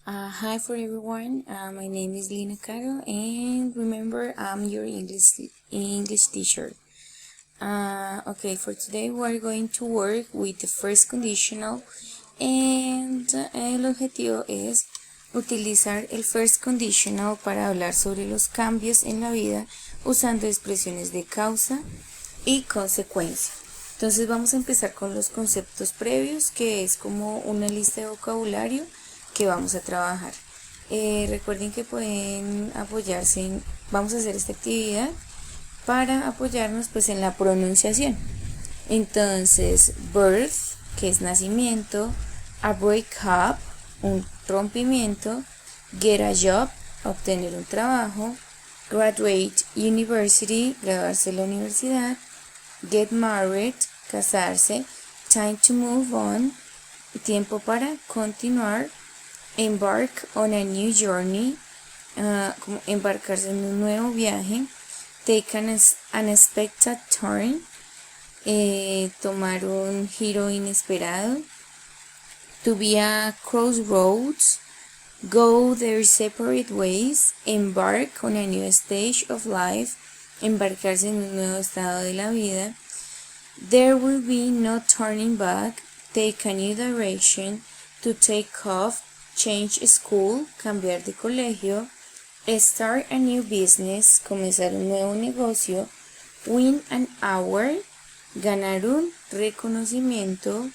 Hi for everyone. My name is Lina Caro, and remember, I'm your English teacher. Okay, for today we're going to work with the first conditional, and el objetivo es utilizar el first conditional para hablar sobre los cambios en la vida usando expresiones de causa y consecuencia. Entonces vamos a empezar con los conceptos previos, que es como una lista de vocabulario que vamos a trabajar. Recuerden que pueden apoyarse vamos a hacer esta actividad para apoyarnos pues en la pronunciación. Entonces, birth, que es nacimiento, a breakup, un rompimiento, get a job, obtener un trabajo, graduate university, graduarse de la universidad, get married, casarse, time to move on, tiempo para continuar, embark on a new journey, como embarcarse en un nuevo viaje, take an unexpected turn, tomar un giro inesperado, to be a crossroads, go their separate ways, embark on a new stage of life, embarcarse en un nuevo estado de la vida, there will be no turning back, take a new direction, to take off, change school, cambiar de colegio, start a new business, comenzar un nuevo negocio, win an award, ganar un reconocimiento,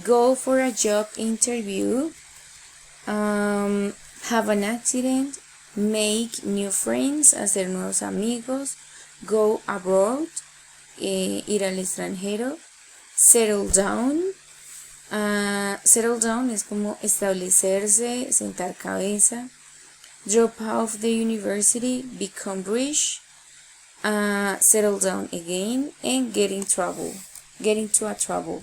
go for a job interview, have an accident, make new friends, hacer nuevos amigos, go abroad, ir al extranjero, settle down. Settle down es como establecerse, sentar cabeza. Drop out of the university, become rich. Settle down again and get into a trouble.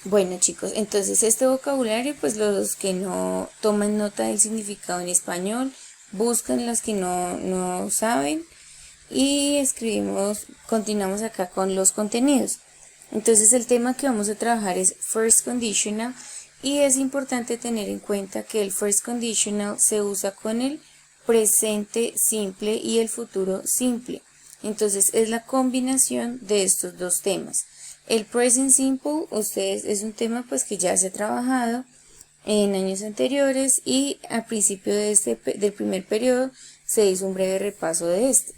Bueno, chicos, entonces este vocabulario, pues los que no toman nota del significado en español, buscan las que no saben y continuamos acá con los contenidos. Entonces el tema que vamos a trabajar es first conditional, y es importante tener en cuenta que el first conditional se usa con el presente simple y el futuro simple. Entonces es la combinación de estos dos temas. El present simple, es un tema pues que ya se ha trabajado en años anteriores, y al principio del primer periodo se hizo un breve repaso de este.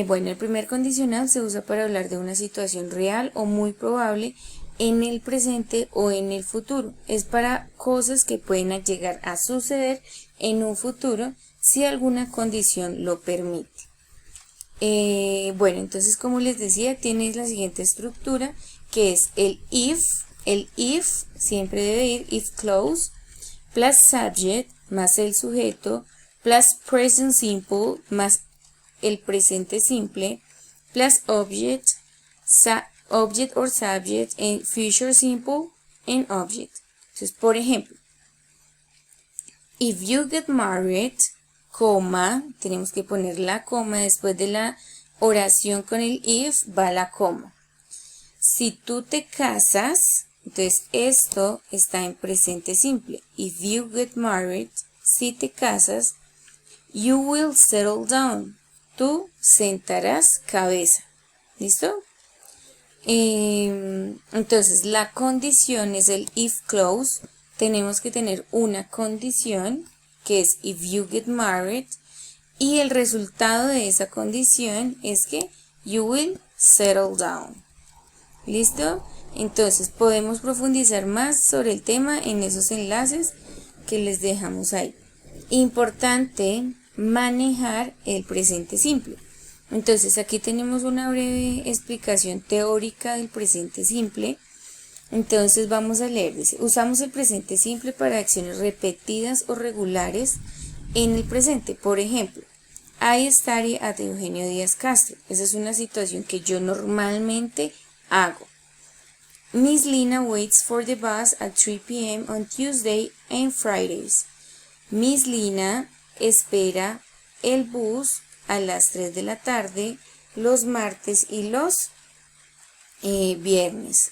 Bueno, el primer condicional se usa para hablar de una situación real o muy probable en el presente o en el futuro. Es para cosas que pueden llegar a suceder en un futuro si alguna condición lo permite. Bueno, entonces como les decía, tienes la siguiente estructura, que es el if siempre debe ir if clause, plus subject más el sujeto, plus present simple más el presente simple, plus object or subject, and future simple and object. Entonces, por ejemplo, if you get married, coma, tenemos que poner la coma después de la oración con el if, va la coma. Si tú te casas, entonces esto está en presente simple. If you get married, si te casas, you will settle down. Tú sentarás cabeza. ¿Listo? Entonces la condición es el if clause. Tenemos que tener una condición, que es if you get married, y el resultado de esa condición es que you will settle down. ¿Listo? Entonces podemos profundizar más sobre el tema en esos enlaces que les dejamos ahí. Importante manejar el presente simple. Entonces aquí tenemos una breve explicación teórica del presente simple. Entonces vamos a leer, dice, usamos el presente simple para acciones repetidas o regulares en el presente. Por ejemplo, I study at Eugenio Díaz Castro. Esa es una situación que yo normalmente hago. Miss Lina waits for the bus at 3 p.m. on Tuesday and Fridays. Miss Lina espera el bus a las 3 de la tarde los martes y los viernes.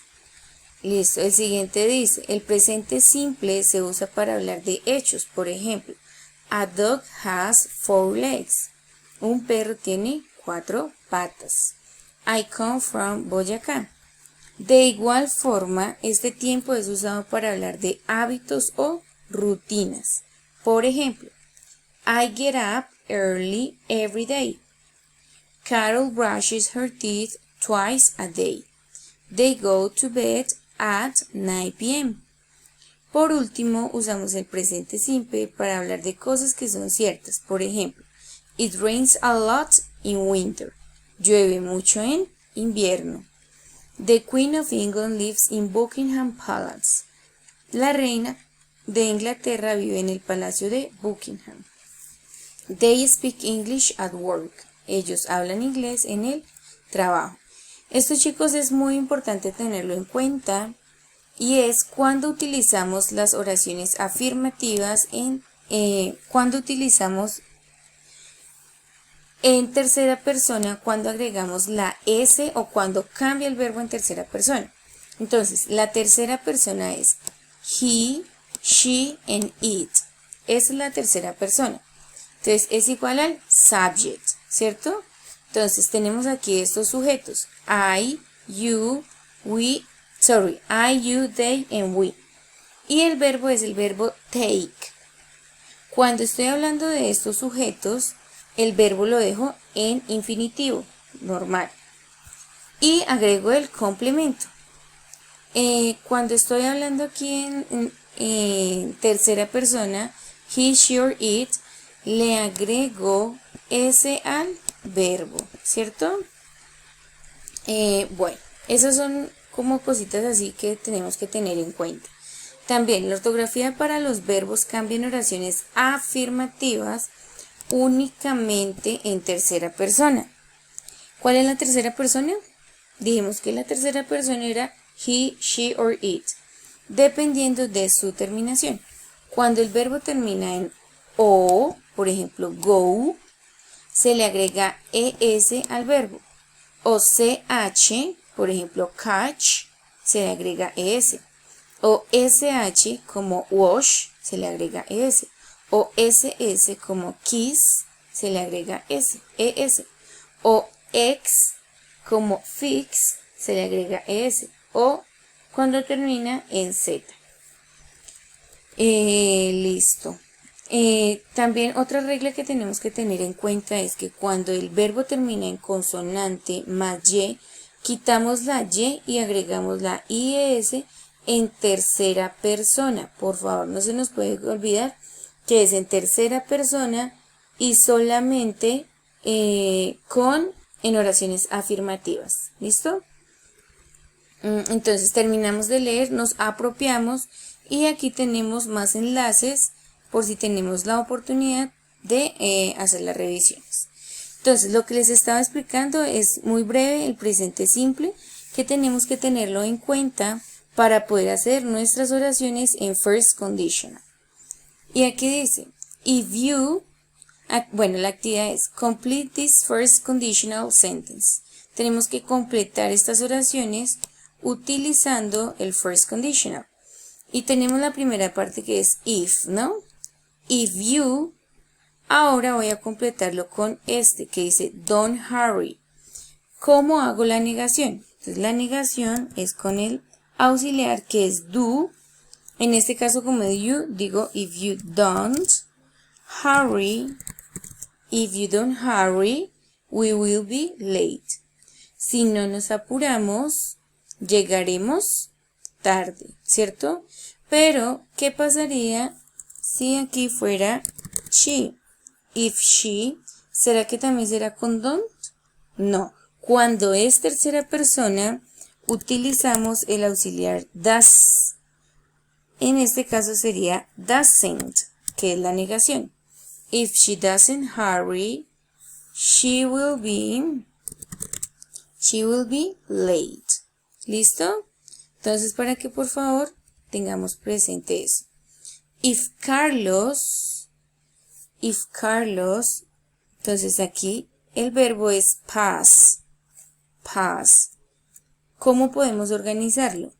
Listo, el siguiente dice, el presente simple se usa para hablar de hechos. Por ejemplo, a dog has 4 legs. Un perro tiene 4 patas. I come from Boyacá. De igual forma, este tiempo es usado para hablar de hábitos o rutinas. Por ejemplo, I get up early every day. Carol brushes her teeth twice a day. They go to bed at 9 p.m. Por último, usamos el presente simple para hablar de cosas que son ciertas. Por ejemplo, it rains a lot in winter. Llueve mucho en invierno. The Queen of England lives in Buckingham Palace. La reina de Inglaterra vive en el Palacio de Buckingham. They speak English at work. Ellos hablan inglés en el trabajo. Esto, chicos, es muy importante tenerlo en cuenta y es cuando utilizamos las oraciones afirmativas cuando utilizamos en tercera persona, cuando agregamos la S o cuando cambia el verbo en tercera persona. Entonces, la tercera persona es he, she, and it. Esa es la tercera persona. Entonces, es igual al subject, ¿cierto? Entonces, tenemos aquí estos sujetos. I, you, we, I, you, they, and we. Y el verbo es el verbo take. Cuando estoy hablando de estos sujetos, el verbo lo dejo en infinitivo, normal. Y agrego el complemento. Cuando estoy hablando aquí en tercera persona, he, she, or it, le agrego S al verbo, ¿cierto? Bueno, esas son como cositas así que tenemos que tener en cuenta. También la ortografía para los verbos cambia en oraciones afirmativas únicamente en tercera persona. ¿Cuál es la tercera persona? Dijimos que la tercera persona era he, she or it, dependiendo de su terminación. Cuando el verbo termina en o, por ejemplo, go, se le agrega es al verbo. O ch, por ejemplo, catch, se le agrega es. O sh como wash, se le agrega es. O ss como kiss, se le agrega es. O x como fix, se le agrega es. O cuando termina en z. Listo. También otra regla que tenemos que tener en cuenta es que cuando el verbo termina en consonante más y, quitamos la y y agregamos la ies en tercera persona. Por favor, no se nos puede olvidar que es en tercera persona y solamente en oraciones afirmativas. ¿Listo? Entonces terminamos de leer, nos apropiamos y aquí tenemos más enlaces por si tenemos la oportunidad de hacer las revisiones. Entonces, lo que les estaba explicando es muy breve, el presente simple, que tenemos que tenerlo en cuenta para poder hacer nuestras oraciones en first conditional. Y aquí dice, if you, bueno, la actividad es complete this first conditional sentence. Tenemos que completar estas oraciones utilizando el first conditional. Y tenemos la primera parte que es if, ¿no? If you, ahora voy a completarlo con este que dice don't hurry. ¿Cómo hago la negación? Entonces la negación es con el auxiliar que es do. En este caso como de you, digo if you don't hurry, we will be late. Si no nos apuramos, llegaremos tarde, ¿cierto? Pero, ¿qué pasaría si aquí fuera she? If she, ¿será que también será con don't? No. Cuando es tercera persona, utilizamos el auxiliar does. En este caso sería doesn't, que es la negación. If she doesn't hurry, she will be late. ¿Listo? Entonces, para que por favor tengamos presente eso. If Carlos, entonces aquí el verbo es pass. ¿Cómo podemos organizarlo?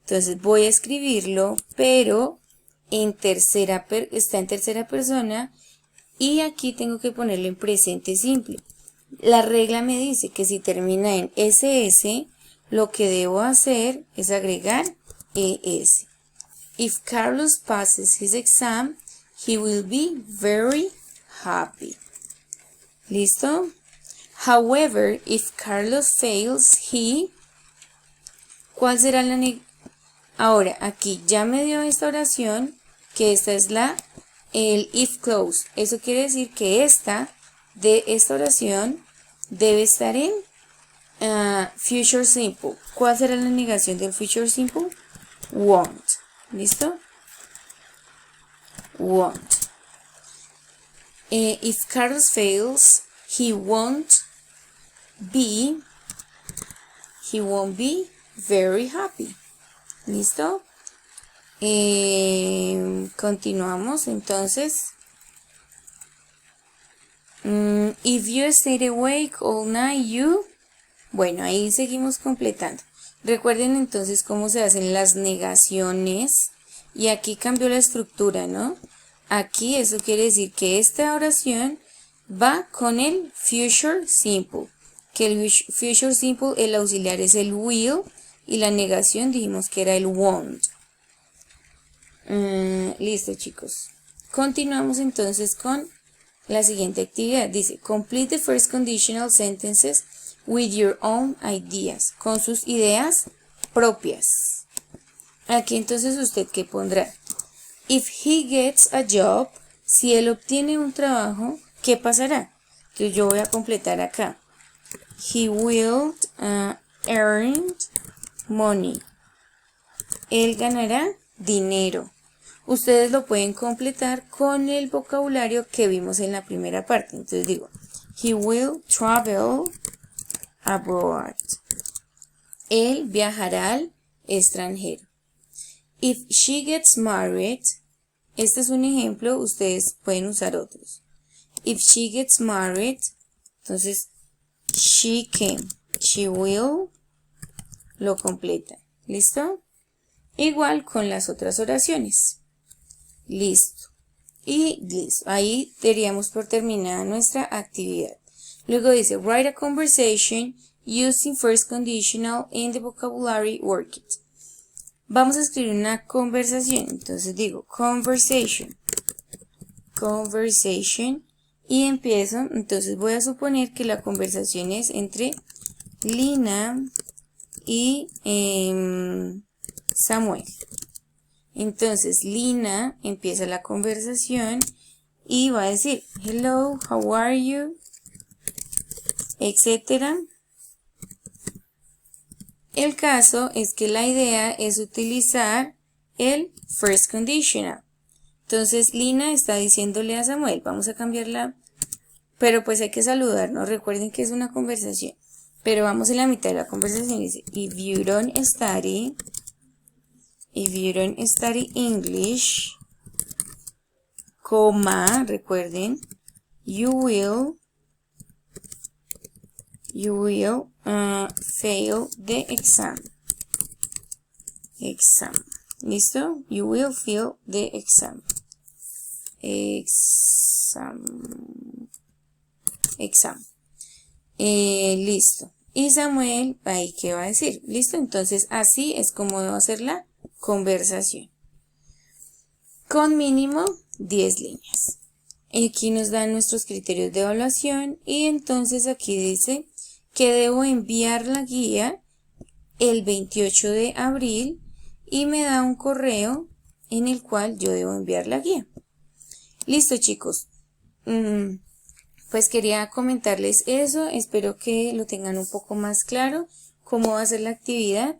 Entonces voy a escribirlo, pero está en tercera persona y aquí tengo que ponerlo en presente simple. La regla me dice que si termina en SS, lo que debo hacer es agregar ES. If Carlos passes his exam, he will be very happy. ¿Listo? However, if Carlos fails, ¿cuál será la Ahora, aquí ya me dio esta oración, que esta es el if clause. Eso quiere decir que esta oración debe estar en future simple. ¿Cuál será la negación del future simple? Won't. ¿Listo? Won't. If Carlos fails, he won't be very happy. ¿Listo? Continuamos entonces. If you stayed awake all night, Bueno, ahí seguimos completando. Recuerden entonces cómo se hacen las negaciones. Y aquí cambió la estructura, ¿no? Aquí eso quiere decir que esta oración va con el future simple. Que el future simple, el auxiliar es el will. Y la negación dijimos que era el won't. Listo, chicos. Continuamos entonces con la siguiente actividad. Dice, complete the first conditional sentences with your own ideas. Con sus ideas propias. Aquí entonces usted ¿qué pondrá? If he gets a job, si él obtiene un trabajo, ¿qué pasará? Entonces yo voy a completar acá. He will earn money. Él ganará dinero. Ustedes lo pueden completar con el vocabulario que vimos en la primera parte. Entonces digo, he will travel abroad. Él viajará al extranjero. If she gets married, este es un ejemplo, ustedes pueden usar otros. If she gets married, entonces she will, lo completa. ¿Listo? Igual con las otras oraciones. Listo. Y listo. Ahí daríamos por terminada nuestra actividad. Luego dice, write a conversation using first conditional in the vocabulary worked. Vamos a escribir una conversación. Entonces digo, conversation. Y empiezo. Entonces voy a suponer que la conversación es entre Lina y Samuel. Entonces Lina empieza la conversación y va a decir hello, how are you, etcétera. El caso es que la idea es utilizar el first conditional. Entonces Lina está diciéndole a Samuel, vamos a cambiarla, pero pues hay que saludarnos, recuerden que es una conversación. Pero vamos en la mitad de la conversación y dice, if you don't study English, coma, recuerden, you will fail the exam. ¿Listo? You will fail the exam. Listo. Y Samuel, ahí qué va a decir. ¿Listo? Entonces así es como debo hacer la conversación. Con mínimo 10 líneas. Aquí nos dan nuestros criterios de evaluación y entonces aquí dice que debo enviar la guía el 28 de abril y me da un correo en el cual yo debo enviar la guía. Listo, chicos. Pues quería comentarles eso. Espero que lo tengan un poco más claro cómo va a ser la actividad.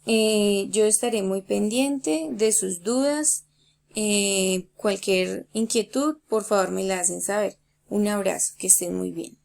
Yo estaré muy pendiente de sus dudas. Cualquier inquietud, por favor me la hacen saber. Un abrazo, que estén muy bien.